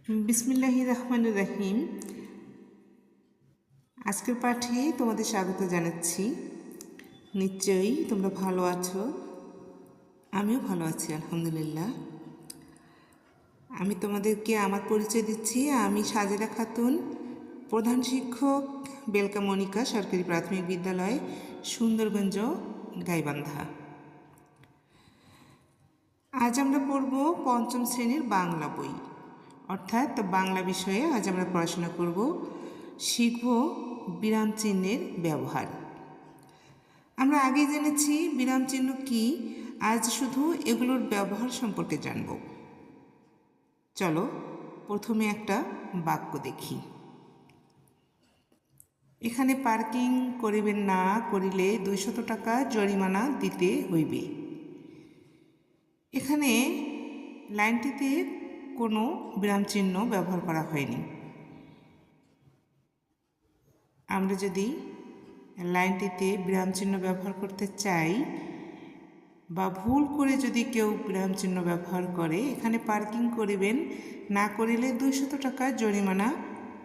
বিসমিল্লাহির রহমানির রহিম। আজকের পাঠে তোমাদের স্বাগত জানাচ্ছি। নিশ্চয়ই তোমরা ভালো আছো, আমিও ভালো আছি আলহামদুলিল্লাহ। আমি তোমাদেরকে আমার পরিচয় দিচ্ছি। আমি সাজেদা খাতুন, প্রধান শিক্ষক, বেলকা মনিকা সরকারি প্রাথমিক বিদ্যালয়, সুন্দরগঞ্জ, গাইবান্ধা। আজ আমরা পড়ব পঞ্চম শ্রেণীর বাংলা বই, অর্থাৎ বাংলা বিষয়ে আজ আমরা পড়াশোনা করব, শিখব বিরাম চিহ্নের ব্যবহার। আমরা আগেই জেনেছি বিরাম চিহ্ন কী, আজ শুধু এগুলোর ব্যবহার সম্পর্কে জানব। চলো প্রথমে একটা বাক্য দেখি। এখানে পার্কিং করিবেন না করিলে 200 টাকা জরিমানা দিতে হইবে। এখানে লাইনটিতে কোনো বিরাম চিহ্ন ব্যবহার করা হয়নি। আমরা যদি লাইনটিতে বিরাম চিহ্ন ব্যবহার করতে চাই বা ভুল করে যদি কেউ বিরাম চিহ্ন ব্যবহার করে, এখানে পার্কিং করিবেন না করিলে 200 টাকা জরিমানা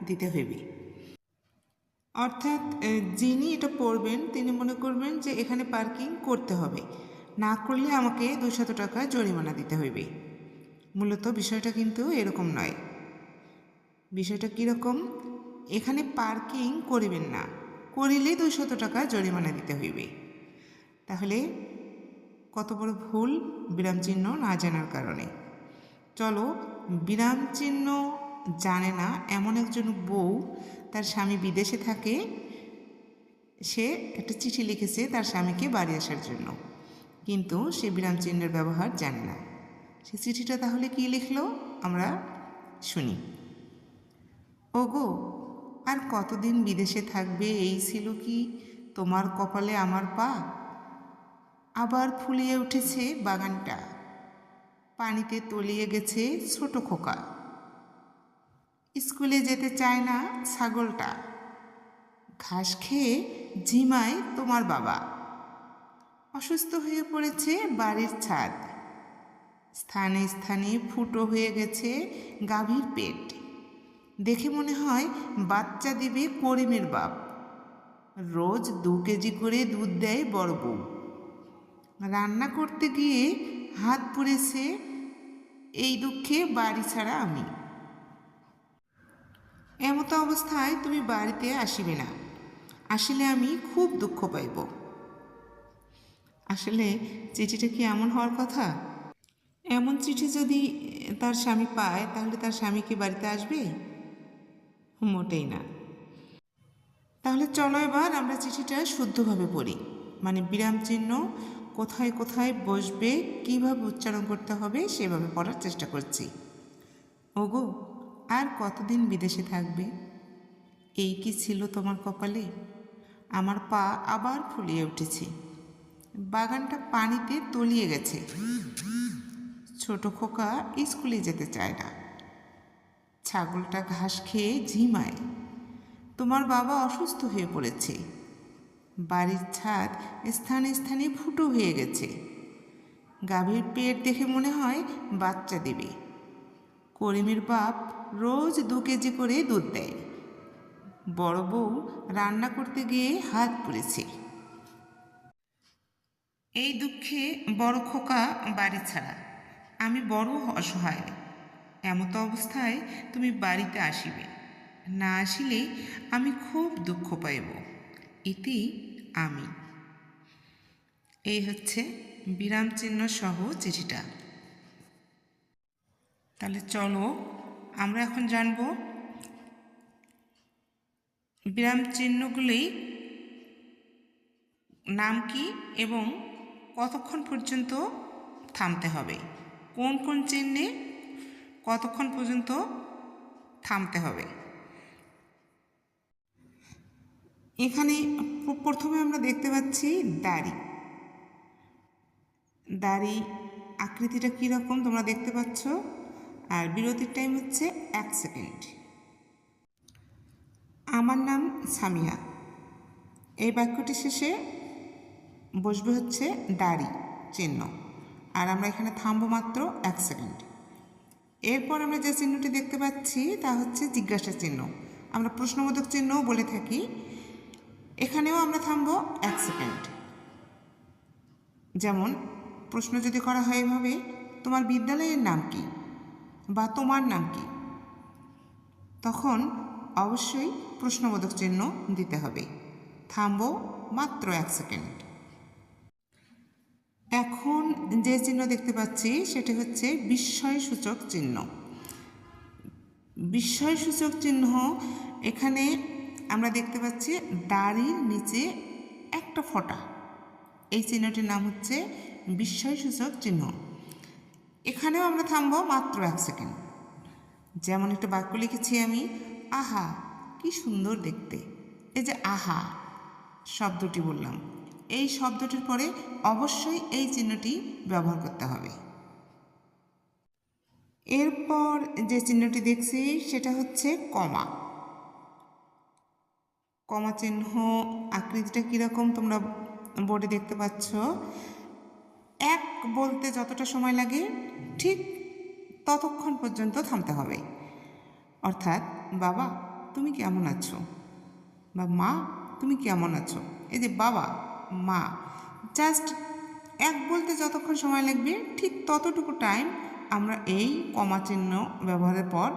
দিতে হইবে। অর্থাৎ যিনি এটা পড়বেন তিনি মনে করবেন যে এখানে পার্কিং করতে হবে, না করলে আমাকে 200 টাকা জরিমানা দিতে হইবে। মূলত বিষয়টা কিন্তু এরকম নয়। বিষয়টা কীরকম? এখানে পার্কিং করিবেন না, করিলে 200 টাকা জরিমানা দিতে হইবে। তাহলে কত বড় ভুল বিরাম চিহ্ন না জানার কারণে। চলো, বিরাম চিহ্ন জানে না এমন একজন বউ, তার স্বামী বিদেশে থাকে, সে একটা চিঠি লিখেছে তার স্বামীকে বাড়ি আসার জন্য, কিন্তু সে বিরাম চিহ্নের ব্যবহার জানে না। সে চিঠিটা তাহলে কি লিখলো আমরা শুনি। ওগো, আর কতদিন বিদেশে থাকবে, এই ছিল কি তোমার কপালে আমার পা? আবার ফুলিয়ে উঠেছে বাগানটা, পানিতে তলিয়ে গেছে ছোট খোকা। স্কুলে যেতে চায় না ছাগলটা, ঘাস খেয়ে ঝিমায় তোমার বাবা। অসুস্থ হয়ে পড়েছে বাড়ির ছাদ, স্থানে স্থানে ফুটো হয়ে গেছে গাভীর পেট। দেখে মনে হয় বাচ্চা দিবে করিমের বাপ। রোজ 2 কেজি করে দুধ দেয় বড় বউ। রান্না করতে গিয়ে হাত পুড়েছে, এই দুঃখে বাড়ি ছাড়া আমি। এমতো অবস্থায় তুমি বাড়িতে আসিবে না, আসলে আমি খুব দুঃখ পাইব। আসলে চিঠিটা কি এমন হওয়ার কথা? এমন চিঠি যদি তার স্বামী পায়, তাহলে তার স্বামী কি বাড়িতে আসবে? মোটেই না। তাহলে চলো এবার আমরা চিঠিটা শুদ্ধভাবে পড়ি, মানে বিরাম চিহ্ন কোথায় কোথায় বসবে, কিভাবে উচ্চারণ করতে হবে সেভাবে পড়ার চেষ্টা করছি। ওগো, আর কতদিন বিদেশে থাকবে, এই কি ছিল তোমার কপালে? আমার পা আবার ফুলিয়ে উঠেছে, বাগানটা পানিতে তলিয়ে গেছে, ছোট খোকা স্কুলে যেতে চায় না, ছাগলটা ঘাস খেয়ে ঝিমায়, তোমার বাবা অসুস্থ হয়ে পড়েছে, বাড়ির ছাদ স্থানে স্থানে ফুটো হয়ে গেছে, গাভীর পেট দেখে মনে হয় বাচ্চা দেবে, করিমের বাপ রোজ 2 কেজি করে দুধ দেয়, বড় বউ রান্না করতে গিয়ে হাত পুড়েছে, এই দুঃখে বড় খোকা বাড়ি ছাড়া, আমি বড় অসহায়। এমতো অবস্থায় তুমি বাড়িতে আসিবে, না আসিলে আমি খুব দুঃখ পাইব, ইতি আমি। এই হচ্ছে বিরাম চিহ্ন সহ চিঠিটা। তাহলে চলো আমরা এখন জানব বিরাম চিহ্নগুলি নাম কি এবং কতক্ষণ পর্যন্ত থামতে হবে, কোন কোন চিহ্নে কতক্ষণ পর্যন্ত থামতে হবে। এখানে প্রথমে আমরা দেখতে পাচ্ছি দাড়ি। দাড়ি আকৃতিটা কীরকম তোমরা দেখতে পাচ্ছ, আর বিরতির টাইম হচ্ছে 1 সেকেন্ড। আমার নাম সামিয়া, এই বাক্যটি শেষে বসবে হচ্ছে দাড়ি চিহ্ন, আর আমরা এখানে থামবো মাত্র 1 সেকেন্ড। এরপর আমরা যে চিহ্নটি দেখতে পাচ্ছি তা হচ্ছে জিজ্ঞাসা চিহ্ন, আমরা প্রশ্নবোধক চিহ্নও বলে থাকি। এখানেও আমরা থামবো 1 সেকেন্ড। যেমন প্রশ্ন যদি করা হয় এভাবে, তোমার বিদ্যালয়ের নাম কি বা তোমার নাম কি, তখন অবশ্যই প্রশ্নবোধক চিহ্ন দিতে হবে। থামবো মাত্র 1 সেকেন্ড। এখন যে চিহ্ন দেখতে পাচ্ছি সেটি হচ্ছে বিস্ময়সূচক চিহ্ন। বিস্ময়সূচক চিহ্ন এখানে আমরা দেখতে পাচ্ছি দাড়ির নিচে একটা ফোঁটা, এই চিহ্নটির নাম হচ্ছে বিস্ময়সূচক চিহ্ন। এখানেও আমরা থামবো মাত্র 1 সেকেন্ড। যেমন একটা বাক্য লিখেছি আমি, আহা কি সুন্দর দেখতে। এই যে আহা শব্দটি বললাম, এই শব্দটির পরে অবশ্যই এই চিহ্নটি ব্যবহার করতে হবে। এরপর যে চিহ্নটি দেখছি সেটা হচ্ছে কমা। কমা চিহ্ন আকৃতিটা কীরকম তোমরা বোর্ডে দেখতে পাচ্ছ। এক বলতে যতটা সময় লাগে ঠিক ততক্ষণ পর্যন্ত থামতে হবে। অর্থাৎ বাবা তুমি কেমন আছো, বা মা তুমি কেমন আছো। এই যে বাবা মা, জাস্ট এক বলতে যতক্ষণ সময় লাগবে ঠিক ততটুকু টাইম আমরা এই কমা চিহ্ন ব্যবহারের পর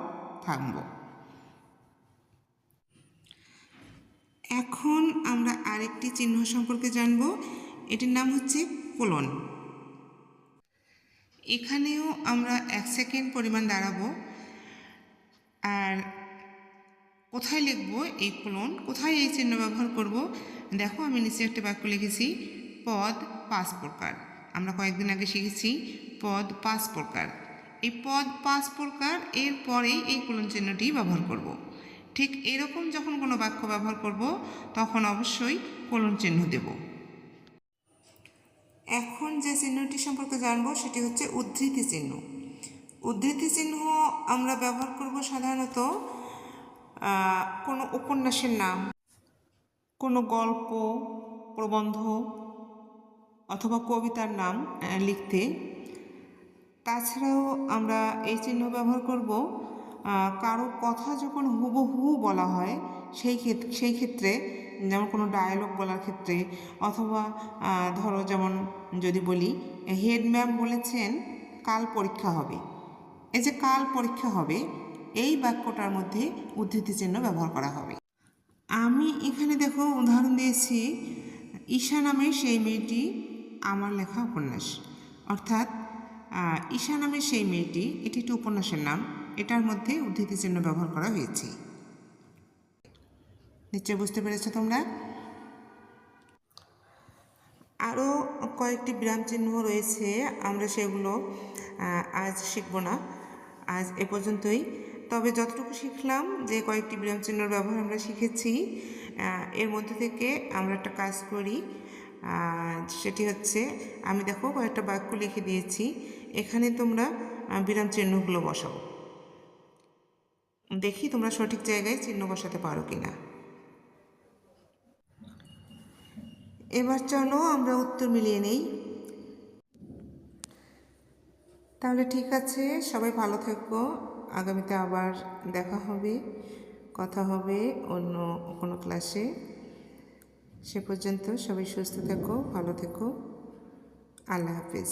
থাকব। এখন আমরা আরেকটি চিহ্ন সম্পর্কে জানব, এটির নাম হচ্ছে কোলন। এখানেও আমরা 1 সেকেন্ড পরিমাণ দাঁড়াবো। আর কোথায় লিখব এই কোলন, কোথায় এই চিহ্ন ব্যবহার করব, দেখো আমি নিচে একটা বাক্য লিখেছি, পদ 5 প্রকার। আমরা কয়েকদিন আগে শিখেছি পদ 5 প্রকার। এই পদ 5 প্রকার এর পরেই এই কোলন চিহ্নটি ব্যবহার করব। ঠিক এরকম যখন কোনো বাক্য ব্যবহার করব তখন অবশ্যই কোলন চিহ্ন দেব। এখন যে চিহ্নটি সম্পর্কে জানবো সেটি হচ্ছে উদ্ধৃতি চিহ্ন। উদ্ধৃতি চিহ্ন আমরা ব্যবহার করব সাধারণত কোনো উপন্যাসের নাম, কোনো গল্প, প্রবন্ধ অথবা কবিতার নাম লিখতে। তাছাড়াও আমরা এই চিহ্ন ব্যবহার করব কারো কথা যখন হুবহু বলা হয় সেই ক্ষেত্রে, যেমন কোনো ডায়ালগ বলার ক্ষেত্রে, অথবা ধরো যেমন যদি বলি হেড ম্যাম বলেছেন কাল পরীক্ষা হবে। এই যে কাল পরীক্ষা হবে এই বাক্যটার মধ্যে উদ্ধৃতি চিহ্ন ব্যবহার করা হবে। আমি এখানে দেখো উদাহরণ দিয়েছি, ঈশা নামের সেই মেয়েটি আমার লেখা উপন্যাস। অর্থাৎ ঈশা নামের সেই মেয়েটি, এটি একটি উপন্যাসের নাম, এটার মধ্যে উদ্ধৃতি চিহ্ন ব্যবহার করা হয়েছে। নিশ্চয় বুঝতে পেরেছো তোমরা। আরও কয়েকটি বিরাম চিহ্ন রয়েছে, আমরা সেগুলো আজ শিখব না, আজ এ পর্যন্তই। তবে যতটুকু শিখলাম যে কয়েকটি বিরাম চিহ্নের ব্যবহার আমরা শিখেছি, এর মধ্যে থেকে আমরা একটা কাজ করি, সেটি হচ্ছে আমি দেখো কয়েকটা বাক্য লিখে দিয়েছি, এখানে তোমরা বিরাম চিহ্নগুলো বসাও। দেখি তোমরা সঠিক জায়গায় চিহ্ন বসাতে পারো কিনা। এবার চলো আমরা উত্তর মিলিয়ে নেই। তাহলে ঠিক আছে, সবাই ভালো থেকো, আগামীতে আবার দেখা হবে, কথা হবে অন্য কোনো ক্লাসে। সে পর্যন্ত সবাই সুস্থ থেকো, ভালো থেকো, আল্লাহ হাফেজ।